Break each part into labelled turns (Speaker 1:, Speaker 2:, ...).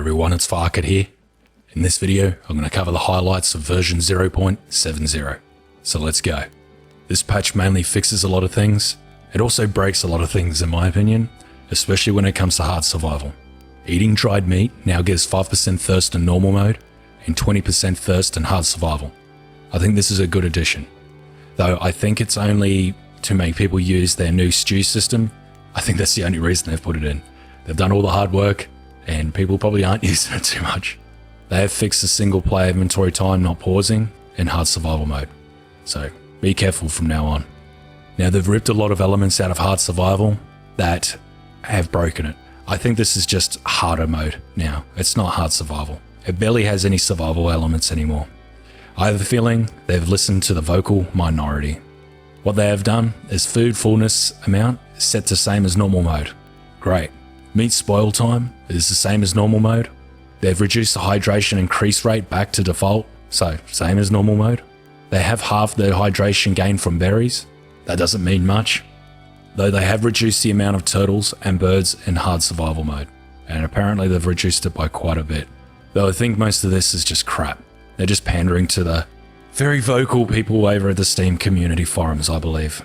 Speaker 1: everyone, it's Farket here. In this video, I'm going to cover the highlights of version 0.70. So let's go. This patch mainly fixes a lot of things. It also breaks a lot of things in my opinion, especially when it comes to hard survival. Eating dried meat now gives 5% thirst in normal mode and 20% thirst in hard survival. I think this is a good addition. Though I think it's only to make people use their new stew system. I think that's the only reason they've put it in. They've done all the hard work and people probably aren't using it too much. They have fixed the single player inventory time not pausing in hard survival mode. So be careful from now on. Now they've ripped a lot of elements out of hard survival that have broken it. I think this is just harder mode now. It's not hard survival. It barely has any survival elements anymore. I have a feeling they've listened to the vocal minority. What they have done is food fullness amount is set to same as normal mode. Great. Meat spoil time is the same as normal mode. They've reduced the hydration increase rate back to default, so same as normal mode. They have halved the hydration gain from berries. That doesn't mean much. Though they have reduced the amount of turtles and birds in hard survival mode, and apparently they've reduced it by quite a bit. Though I think most of this is just crap. They're just pandering to the very vocal people over at the Steam community forums, I believe.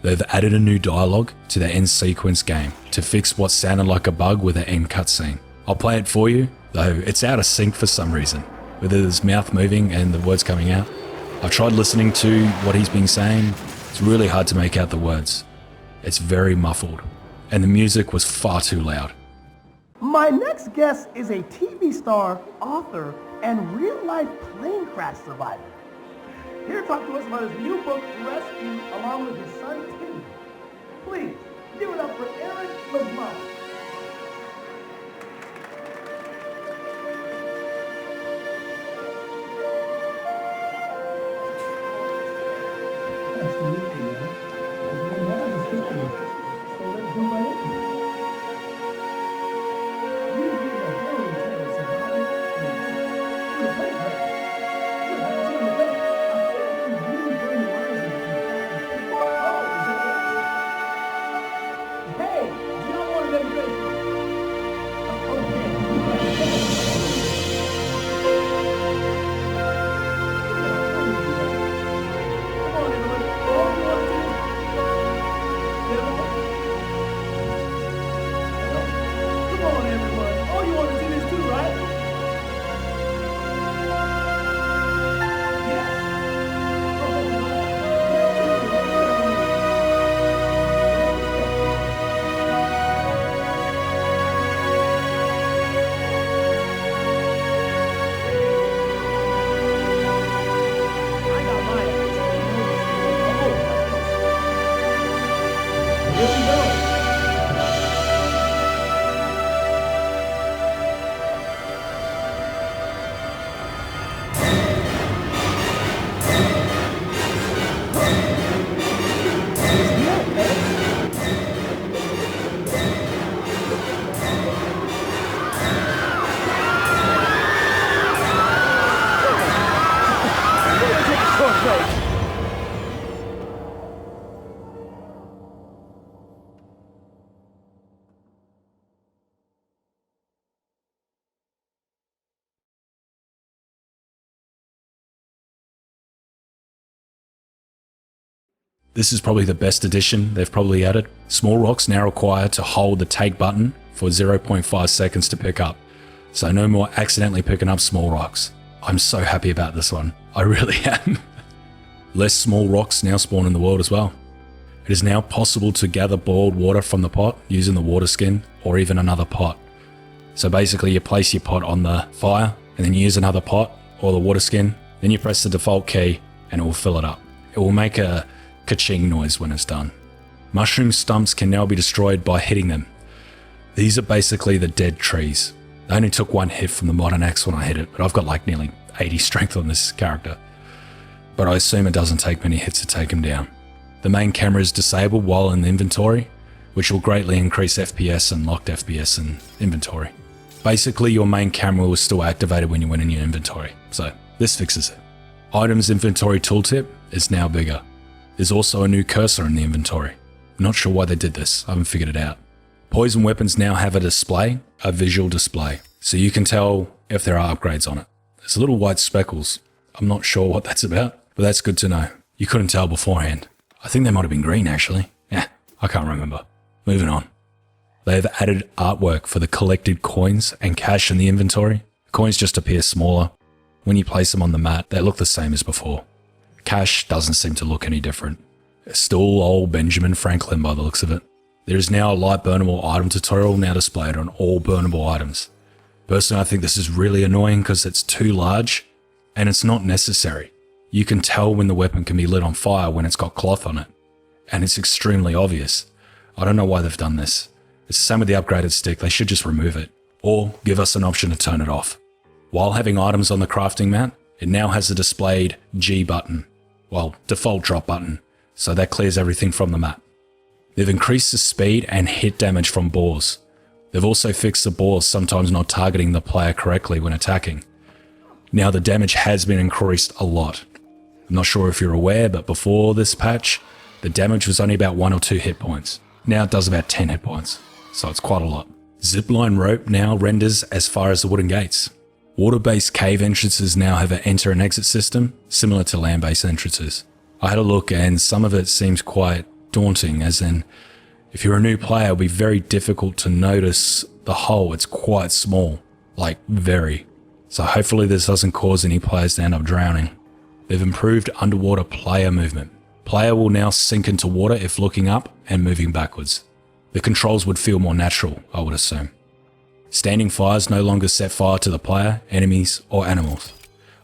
Speaker 1: They've added a new dialogue to the end sequence game to fix what sounded like a bug with the end cutscene. I'll play it for you, though it's out of sync for some reason, with his mouth moving and the words coming out. I've tried listening to what he's been saying. It's really hard to make out the words. It's very muffled, and the music was far too loud.
Speaker 2: My next guest is a TV star, author, and real-life plane crash survivor. Here to talk to us about his new book, Rescue, along with his son, Timmy. Please, give it up for Eric Lamont. Nice to meet you, man. So let's do my interview.
Speaker 1: This is probably the best addition they've probably added. Small rocks now require to hold the take button for 0.5 seconds to pick up. So no more accidentally picking up small rocks. I'm so happy about this one. I really am. Less small rocks now spawn in the world as well. It is now possible to gather boiled water from the pot using the water skin or even another pot. So basically you place your pot on the fire and then you use another pot or the water skin. Then you press the default key and it will fill it up. It will make a ka-ching noise when it's done. Mushroom stumps can now be destroyed by hitting them. These are basically the dead trees. I only took one hit from the modern axe when I hit it, but I've got like nearly 80 strength on this character. But I assume it doesn't take many hits to take him down. The main camera is disabled while in the inventory, which will greatly increase FPS and locked FPS in inventory. Basically, your main camera was still activated when you went in your inventory, so this fixes it. Items inventory tooltip is now bigger. There's also a new cursor in the inventory. I'm not sure why they did this, I haven't figured it out. Poison weapons now have a visual display, so you can tell if there are upgrades on it. There's little white speckles. I'm not sure what that's about, but that's good to know. You couldn't tell beforehand. I think they might have been green actually. Yeah, I can't remember. Moving on. They have added artwork for the collected coins and cash in the inventory. The coins just appear smaller. When you place them on the mat, they look the same as before. Cash doesn't seem to look any different. It's still old Benjamin Franklin by the looks of it. There is now a light burnable item tutorial now displayed on all burnable items. Personally, I think this is really annoying because it's too large and it's not necessary. You can tell when the weapon can be lit on fire when it's got cloth on it, and it's extremely obvious. I don't know why they've done this. It's the same with the upgraded stick, they should just remove it, or give us an option to turn it off. While having items on the crafting mat, it now has a displayed G button, well, default drop button, so that clears everything from the mat. They've increased the speed and hit damage from boars. They've also fixed the boars sometimes not targeting the player correctly when attacking. Now the damage has been increased a lot. I'm not sure if you're aware, but before this patch, the damage was only about 1 or 2 hit points. Now it does about 10 hit points, so it's quite a lot. Zipline rope now renders as far as the wooden gates. Water-based cave entrances now have an enter and exit system, similar to land-based entrances. I had a look and some of it seems quite daunting, as in, if you're a new player, it'll be very difficult to notice the hole. It's quite small, like very. So hopefully this doesn't cause any players to end up drowning. They've improved underwater player movement. Player will now sink into water if looking up and moving backwards. The controls would feel more natural, I would assume. Standing fires no longer set fire to the player, enemies, or animals.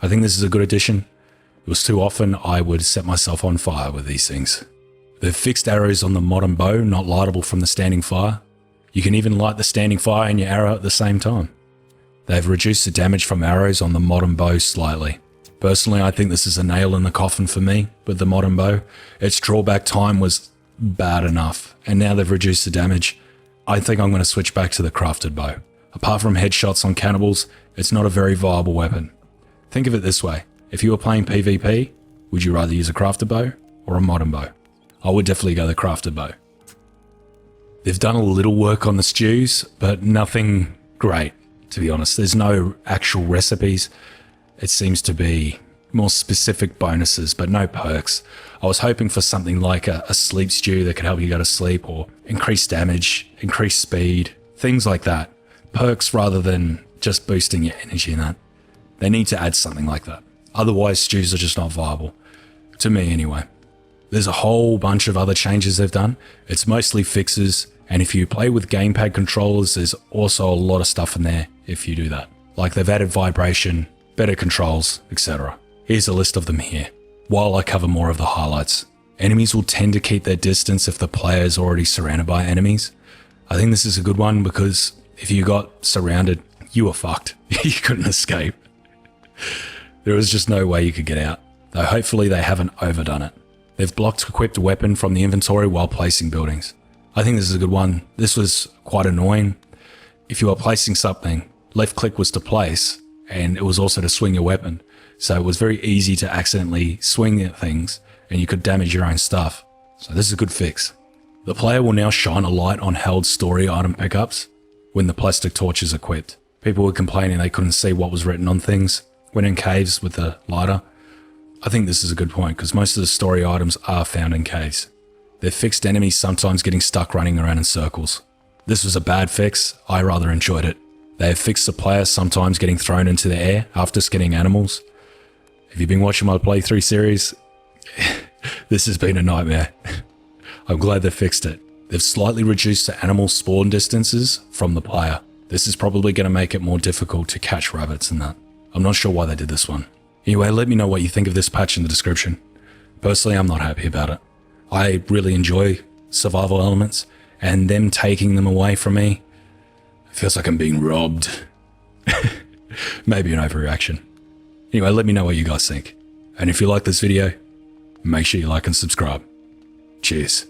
Speaker 1: I think this is a good addition. It was too often I would set myself on fire with these things. They've fixed arrows on the modern bow not lightable from the standing fire. You can even light the standing fire and your arrow at the same time. They've reduced the damage from arrows on the modern bow slightly. Personally, I think this is a nail in the coffin for me with the modern bow. Its drawback time was bad enough, and now they've reduced the damage. I think I'm going to switch back to the crafted bow. Apart from headshots on cannibals, it's not a very viable weapon. Think of it this way. If you were playing PvP, would you rather use a crafted bow or a modern bow? I would definitely go the crafted bow. They've done a little work on the stews, but nothing great, to be honest. There's no actual recipes. It seems to be more specific bonuses, but no perks. I was hoping for something like a sleep stew that could help you go to sleep, or increase damage, increase speed, things like that. Perks rather than just boosting your energy in that. They need to add something like that. Otherwise, stews are just not viable. To me, anyway. There's a whole bunch of other changes they've done. It's mostly fixes, and if you play with gamepad controllers, there's also a lot of stuff in there if you do that. Like they've added vibration, better controls, etc. Here's a list of them here, while I cover more of the highlights. Enemies will tend to keep their distance if the player is already surrounded by enemies. I think this is a good one because if you got surrounded, you were fucked. You couldn't escape. There was just no way you could get out, though hopefully they haven't overdone it. They've blocked equipped weapon from the inventory while placing buildings. I think this is a good one. This was quite annoying. If you were placing something, left click was to place, and it was also to swing your weapon. So it was very easy to accidentally swing at things, and you could damage your own stuff. So this is a good fix. The player will now shine a light on held story item pickups when the plastic torch is equipped. People were complaining they couldn't see what was written on things when in caves with the lighter. I think this is a good point because most of the story items are found in caves. They've fixed enemies sometimes getting stuck running around in circles. This was a bad fix, I rather enjoyed it. They have fixed the player sometimes getting thrown into the air after skinning animals. Have you been watching my playthrough series? This has been a nightmare. I'm glad they fixed it. They've slightly reduced the animal spawn distances from the player. This is probably going to make it more difficult to catch rabbits and that. I'm not sure why they did this one. Anyway, let me know what you think of this patch in the description. Personally, I'm not happy about it. I really enjoy survival elements, and them taking them away from me, it feels like I'm being robbed. Maybe an overreaction. Anyway, let me know what you guys think. And if you like this video, make sure you like and subscribe. Cheers.